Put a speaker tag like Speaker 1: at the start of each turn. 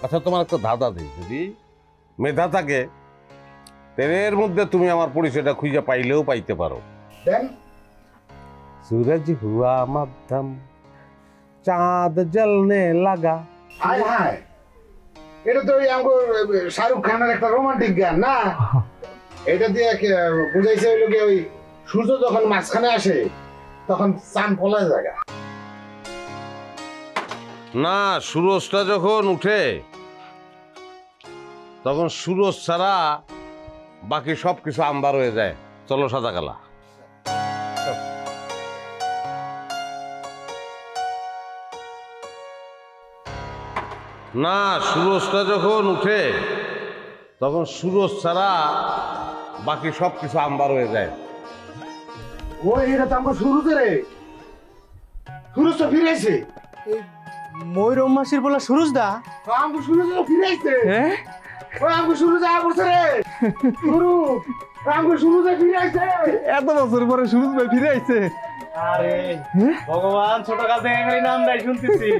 Speaker 1: আচ্ছা তোমার একটা ধাঁধা দিই, যদি মেধা থাকে এর মধ্যে তুমি আমার পরিচয়টা খুঁজে পাইলেও পাইতে পারো।
Speaker 2: দেন
Speaker 1: सूरज हुआ मध्यम चांद जलने लगा।
Speaker 2: হায় হায়, এটা তো ওই আমগো শাহরুখ খানের একটা রোমান্টিক গান না? এটা দিয়ে বুঝাইছে হইলো কি, ওই সূর্য যখন মাঝখানে আসে তখন চাঁদ পলায় যায়।
Speaker 1: না, সুরজটা যখন উঠে তখন সুরজ ছাড়া বাকি সবকিছু আন্ধার হয়ে যায়। চলো সাদা কালা। না, সুরজটা যখন উঠে তখন সুরজ ছাড়া বাকি সবকিছু আন্ধার হয়ে যায়।
Speaker 2: ওই এটা তো আমগো সূর্য রে, সূর্য তো ফিরেছে।
Speaker 3: ময়ূরম মাসির বলা সুরজ দা।
Speaker 2: আমগো সূর্য তো ফিরেছে।
Speaker 3: হ্যাঁ,
Speaker 2: ওই আমগো সূর্য যা করছে রে, গুরু আমগো সূর্য ফিরেছে।
Speaker 3: এত বছর পরে সুরজ ভাই ফিরে আইছে।
Speaker 4: আরে ভগবান, ছোটকাল থেকে খালি নাম দেয় শুনতেছি।